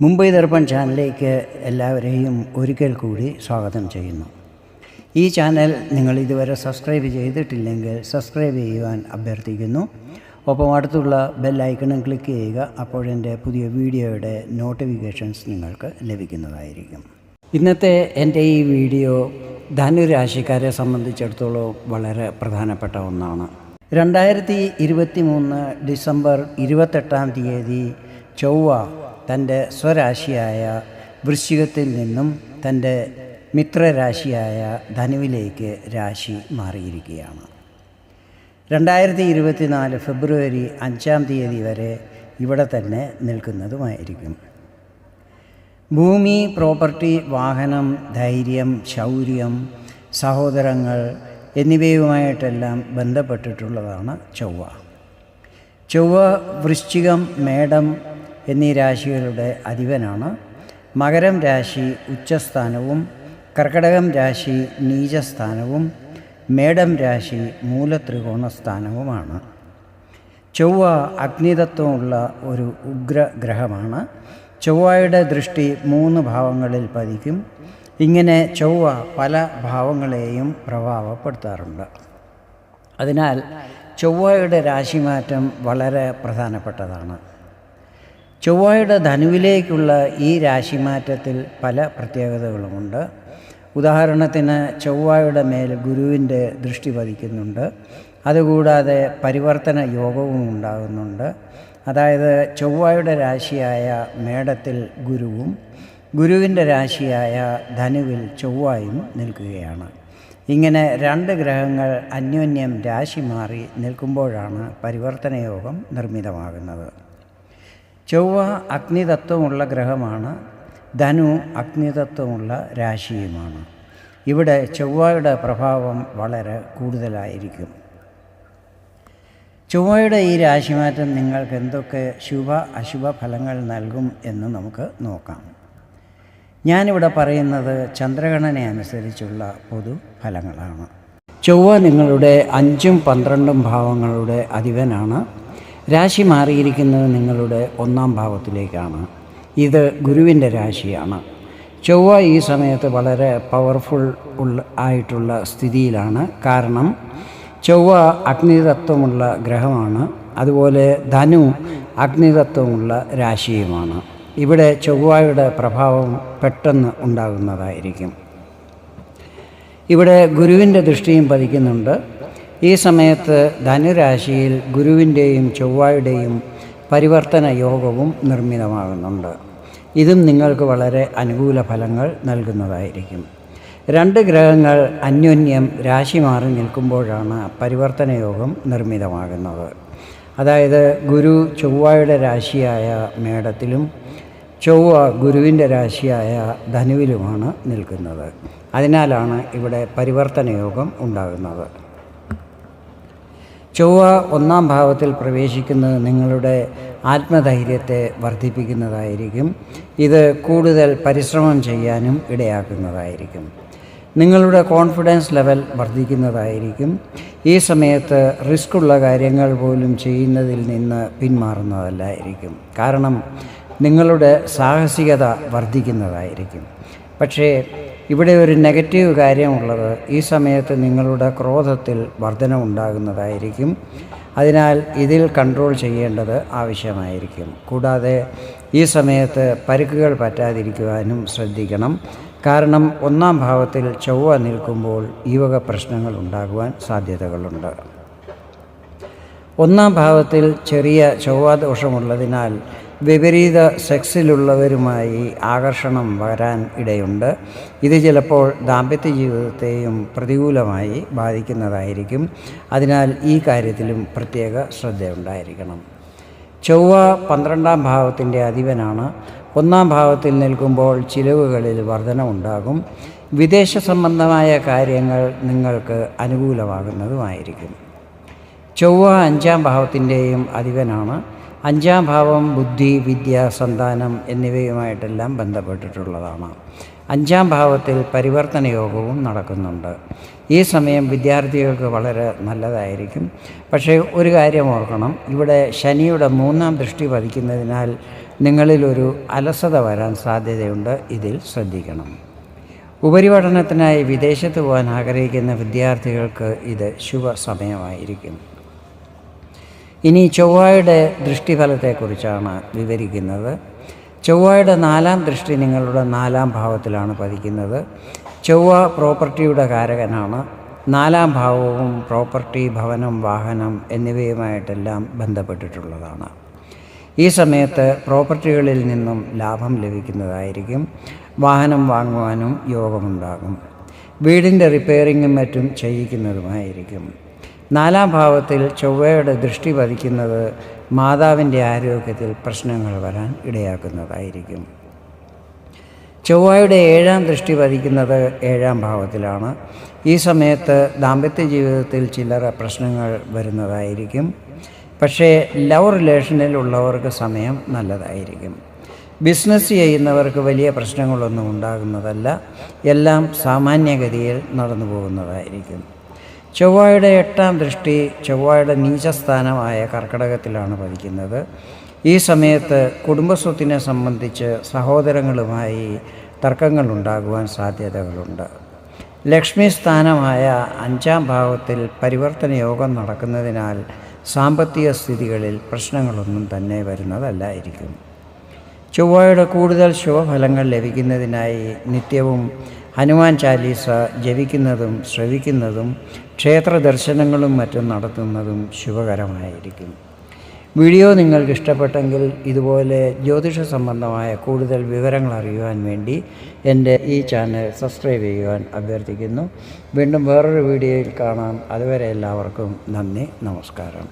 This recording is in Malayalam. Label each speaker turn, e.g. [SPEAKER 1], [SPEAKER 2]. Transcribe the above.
[SPEAKER 1] മുംബൈ ദർപ്പൺ ചാനലിലേക്ക് എല്ലാവരെയും ഒരിക്കൽ കൂടി സ്വാഗതം ചെയ്യുന്നു. ഈ ചാനൽ നിങ്ങൾ ഇതുവരെ സബ്സ്ക്രൈബ് ചെയ്തിട്ടില്ലെങ്കിൽ സബ്സ്ക്രൈബ് ചെയ്യുവാൻ അഭ്യർത്ഥിക്കുന്നു. ഒപ്പം അടുത്തുള്ള ബെൽ ഐക്കണും ക്ലിക്ക് ചെയ്യുക. അപ്പോഴെൻ്റെ പുതിയ വീഡിയോയുടെ നോട്ടിഫിക്കേഷൻസ് നിങ്ങൾക്ക് ലഭിക്കുന്നതായിരിക്കും. ഇന്നത്തെ എൻ്റെ ഈ വീഡിയോ ധനുരാശിക്കാരെ സംബന്ധിച്ചിടത്തോളം വളരെ പ്രധാനപ്പെട്ട ഒന്നാണ്. 2023 ഡിസംബർ 28 ചൊവ്വ തൻ്റെ സ്വരാശിയായ വൃശ്ചികത്തിൽ നിന്നും തൻ്റെ മിത്രരാശിയായ ധനുവിലേക്ക് രാശി മാറിയിരിക്കുകയാണ്. 2024 ഫെബ്രുവരി 5 വരെ ഇവിടെ തന്നെ നിൽക്കുന്നതുമായിരിക്കും. ഭൂമി, പ്രോപ്പർട്ടി, വാഹനം, ധൈര്യം, ശൗര്യം, സഹോദരങ്ങൾ എന്നിവയുമായിട്ടെല്ലാം ബന്ധപ്പെട്ടിട്ടുള്ളതാണ് ചൊവ്വ. ചൊവ്വ വൃശ്ചികം, മേടം എന്നീ രാശികളുടെ അധിപനാണ്. മകരം രാശി ഉച്ചസ്ഥാനവും, കർക്കടകം രാശി നീചസ്ഥാനവും, മേടം രാശി മൂലത്രികോണസ്ഥാനവുമാണ്. ചൊവ്വ അഗ്നിതത്വമുള്ള ഒരു ഉഗ്രഗ്രഹമാണ്. ചൊവ്വയുടെ ദൃഷ്ടി 3 ഭാവങ്ങളിൽ പതിക്കും. ഇങ്ങനെ ചൊവ്വ പല ഭാവങ്ങളെയും പ്രഭാവപ്പെടുത്താറുണ്ട്. അതിനാൽ ചൊവ്വയുടെ രാശിമാറ്റം വളരെ പ്രധാനപ്പെട്ടതാണ്. ചൊവ്വയുടെ ധനുവിലേക്കുള്ള ഈ രാശിമാറ്റത്തിൽ പല പ്രത്യേകതകളുമുണ്ട്. ഉദാഹരണത്തിന് ചൊവ്വയുടെ മേൽ ഗുരുവിൻ്റെ ദൃഷ്ടി പതിക്കുന്നുണ്ട്. അതുകൂടാതെ പരിവർത്തന യോഗവും ഉണ്ടാകുന്നുണ്ട്. അതായത് ചൊവ്വയുടെ രാശിയായ മേടത്തിൽ ഗുരുവും ഗുരുവിൻ്റെ രാശിയായ ധനുവിൽ ചൊവ്വയും നിൽക്കുകയാണ്. ഇങ്ങനെ 2 ഗ്രഹങ്ങൾ അന്യോന്യം രാശി മാറി നിൽക്കുമ്പോഴാണ് പരിവർത്തന യോഗം നിർമ്മിതമാകുന്നത്. ചൊവ്വ അഗ്നിതത്വമുള്ള ഗ്രഹമാണ്. ധനു അഗ്നിതത്വമുള്ള രാശിയുമാണ്. ഇവിടെ ചൊവ്വയുടെ പ്രഭാവം വളരെ കൂടുതലായിരിക്കും. ചൊവ്വയുടെ ഈ രാശിമാറ്റം നിങ്ങൾക്ക് എന്തൊക്കെ ശുഭ അശുഭ ഫലങ്ങൾ നൽകും എന്ന് നമുക്ക് നോക്കാം. ഞാനിവിടെ പറയുന്നത് ചന്ദ്രഗണന അനുസരിച്ചുള്ള പൊതുഫലങ്ങളാണ്. ചൊവ്വ നിങ്ങളുടെ 5ഉം 12ഉം ഭാവങ്ങളുടെ അധിപനാണ്. രാശി മാറിയിരിക്കുന്നത് നിങ്ങളുടെ 1-ാം ഭാവത്തിലേക്കാണ്. ഇത് ഗുരുവിൻ്റെ രാശിയാണ്. ചൊവ്വ ഈ സമയത്ത് വളരെ പവർഫുൾ ആയിട്ടുള്ള സ്ഥിതിയിലാണ്. കാരണം ചൊവ്വ അഗ്നിതത്വമുള്ള ഗ്രഹമാണ്. അതുപോലെ ധനു അഗ്നിതത്വമുള്ള രാശിയുമാണ്. ഇവിടെ ചൊവ്വയുടെ പ്രഭാവം പെട്ടെന്ന് ഉണ്ടാകുന്നതായിരിക്കും. ഇവിടെ ഗുരുവിൻ്റെ ദൃഷ്ടിയും പതിക്കുന്നുണ്ട്. ഈ സമയത്ത് ധനുരാശിയിൽ ഗുരുവിൻ്റെയും ചൊവ്വയുടെയും പരിവർത്തന യോഗവും നിർമ്മിതമാകുന്നുണ്ട്. ഇതും നിങ്ങൾക്ക് വളരെ അനുകൂല ഫലങ്ങൾ നൽകുന്നതായിരിക്കും. 2 ഗ്രഹങ്ങൾ അന്യോന്യം രാശി മാറി നിൽക്കുമ്പോഴാണ് പരിവർത്തന യോഗം നിർമ്മിതമാകുന്നത്. അതായത് ഗുരു ചൊവ്വയുടെ രാശിയായ മേടത്തിലും ചൊവ്വ ഗുരുവിൻ്റെ രാശിയായ ധനുവിലുമാണ് നിൽക്കുന്നത്. അതിനാലാണ് ഇവിടെ പരിവർത്തന യോഗം ഉണ്ടാകുന്നത്. ചൊവ്വ 1-ാം ഭാവത്തിൽ പ്രവേശിക്കുന്നത് നിങ്ങളുടെ ആത്മധൈര്യത്തെ വർദ്ധിപ്പിക്കുന്നതായിരിക്കും. ഇത് കൂടുതൽ പരിശ്രമം ചെയ്യാനും ഇടയാക്കുന്നതായിരിക്കും. നിങ്ങളുടെ കോൺഫിഡൻസ് ലെവൽ വർദ്ധിക്കുന്നതായിരിക്കും. ഈ സമയത്ത് റിസ്ക്കുള്ള കാര്യങ്ങൾ പോലും ചെയ്യുന്നതിൽ നിന്ന് പിന്മാറുന്നതല്ലായിരിക്കും. കാരണം നിങ്ങളുടെ സാഹസികത വർദ്ധിക്കുന്നതായിരിക്കും. പക്ഷേ ഇവിടെ ഒരു നെഗറ്റീവ് കാര്യമുള്ളത്, ഈ സമയത്ത് നിങ്ങളുടെ ക്രോധത്തിൽ വർധനവുണ്ടാകുന്നതായിരിക്കും. അതിനാൽ ഇതിൽ കൺട്രോൾ ചെയ്യേണ്ടത് ആവശ്യമായിരിക്കും. കൂടാതെ ഈ സമയത്ത് പരിക്കുകൾ പറ്റാതിരിക്കുവാനും ശ്രദ്ധിക്കണം. കാരണം 1-ാം ഭാവത്തിൽ ചൊവ്വ നിൽക്കുമ്പോൾ ഈ വക പ്രശ്നങ്ങൾ ഉണ്ടാകുവാൻ സാധ്യതകളുണ്ട്. 1-ാം ഭാവത്തിൽ ചെറിയ ചൊവ്വാദോഷമുള്ളതിനാൽ വിപരീത സെക്സിലുള്ളവരുമായി ആകർഷണം വരാൻ ഇടയുണ്ട്. ഇത് ചിലപ്പോൾ ദാമ്പത്യ ജീവിതത്തെയും പ്രതികൂലമായി ബാധിക്കുന്നതായിരിക്കും. അതിനാൽ ഈ കാര്യത്തിലും പ്രത്യേക ശ്രദ്ധയുണ്ടായിരിക്കണം. ചൊവ്വ 12-ാം ഭാവത്തിൻ്റെ അധിപനാണ്. 1-ാം ഭാവത്തിൽ നിൽക്കുമ്പോൾ ചിലവുകളിൽ വർധനവുണ്ടാകും. വിദേശ സംബന്ധമായ കാര്യങ്ങൾ നിങ്ങൾക്ക് അനുകൂലമാകുന്നതുമായിരിക്കും. ചൊവ്വ 5-ാം ഭാവത്തിൻ്റെയും അധിപനാണ്. 5-ാം ഭാവം ബുദ്ധി, വിദ്യ, സന്താനം എന്നിവയുമായിട്ടെല്ലാം ബന്ധപ്പെട്ടിട്ടുള്ളതാണ്. 5-ാം ഭാവത്തിൽ പരിവർത്തന യോഗവും നടക്കുന്നുണ്ട്. ഈ സമയം വിദ്യാർത്ഥികൾക്ക് വളരെ നല്ലതായിരിക്കും. പക്ഷേ ഒരു കാര്യം ഓർക്കണം, ഇവിടെ ശനിയുടെ 3-ാം ദൃഷ്ടി പതിക്കുന്നതിനാൽ നിങ്ങളിലൊരു അലസത വരാൻ സാധ്യതയുണ്ട്. ഇതിൽ ശ്രദ്ധിക്കണം. ഉപരിപഠനത്തിനായി വിദേശത്ത് പോകാൻ ആഗ്രഹിക്കുന്ന വിദ്യാർത്ഥികൾക്ക് ഇത് ശുഭ സമയമായിരിക്കും. ഇനി ചൊവ്വയുടെ ദൃഷ്ടിഫലത്തെക്കുറിച്ചാണ് വിവരിക്കുന്നത്. ചൊവ്വയുടെ 4-ാം ദൃഷ്ടി നിങ്ങളുടെ 4-ാം ഭാവത്തിലാണ് പതിക്കുന്നത്. ചൊവ്വ പ്രോപ്പർട്ടിയുടെ കാരകനാണ്. 4-ാം ഭാവവും പ്രോപ്പർട്ടി, ഭവനം, വാഹനം എന്നിവയുമായിട്ടെല്ലാം ബന്ധപ്പെട്ടിട്ടുള്ളതാണ്. ഈ സമയത്ത് പ്രോപ്പർട്ടികളിൽ നിന്നും ലാഭം ലഭിക്കുന്നതായിരിക്കും. വാഹനം വാങ്ങുവാനും യോഗമുണ്ടാകും. വീടിൻ്റെ റിപ്പയറിങ്ങും മറ്റും ചെയ്യിക്കുന്നതുമായിരിക്കും. 4-ാം ഭാവത്തിൽ ചൊവ്വയുടെ ദൃഷ്ടി പതിക്കുന്നത് മാതാവിൻ്റെ ആരോഗ്യത്തിൽ പ്രശ്നങ്ങൾ വരാൻ ഇടയാക്കുന്നതായിരിക്കും. ചൊവ്വയുടെ 7-ാം ദൃഷ്ടി പതിക്കുന്നത് 7-ാം ഭാവത്തിലാണ്. ഈ സമയത്ത് ദാമ്പത്യ ജീവിതത്തിൽ ചില്ലറ പ്രശ്നങ്ങൾ വരുന്നതായിരിക്കും. പക്ഷേ ലവ് റിലേഷനിലുള്ളവർക്ക് സമയം നല്ലതായിരിക്കും. ബിസിനസ് ചെയ്യുന്നവർക്ക് വലിയ പ്രശ്നങ്ങളൊന്നും ഉണ്ടാകുന്നതല്ല. എല്ലാം സാമാന്യഗതിയിൽ നടന്നു പോകുന്നതായിരിക്കും. ചൊവ്വയുടെ 8-ാം ദൃഷ്ടി ചൊവ്വയുടെ നീചസ്ഥാനമായ കർക്കിടകത്തിലാണ് പതിക്കുന്നത്. ഈ സമയത്ത് കുടുംബസ്വത്തിനെ സംബന്ധിച്ച് സഹോദരങ്ങളുമായി തർക്കങ്ങൾ ഉണ്ടാകുവാൻ സാധ്യതകളുണ്ട്. ലക്ഷ്മി സ്ഥാനമായ 5-ാം ഭാവത്തിൽ പരിവർത്തന യോഗം നടക്കുന്നതിനാൽ സാമ്പത്തിക സ്ഥിതികളിൽ പ്രശ്നങ്ങളൊന്നും തന്നെ വരുന്നതല്ലായിരിക്കും. ചൊവ്വയുടെ കൂടുതൽ ശുഭഫലങ്ങൾ ലഭിക്കുന്നതിനായി നിത്യവും ഹനുമാൻ ചാലീസ ജപിക്കുന്നതും ശ്രവിക്കുന്നതും ക്ഷേത്ര ദർശനങ്ങളും മറ്റും നടത്തുന്നതും ശുഭകരമായിരിക്കും. വീഡിയോ നിങ്ങൾക്ക് ഇഷ്ടപ്പെട്ടെങ്കിൽ ഇതുപോലെ ജ്യോതിഷ സംബന്ധമായ കൂടുതൽ വിവരങ്ങൾ അറിയുവാൻ വേണ്ടി എൻ്റെ ഈ ചാനൽ സബ്സ്ക്രൈബ് ചെയ്യുവാൻ അഭ്യർത്ഥിക്കുന്നു. വീണ്ടും വേറൊരു വീഡിയോയിൽ കാണാം. അതുവരെ എല്ലാവർക്കും നന്ദി, നമസ്കാരം.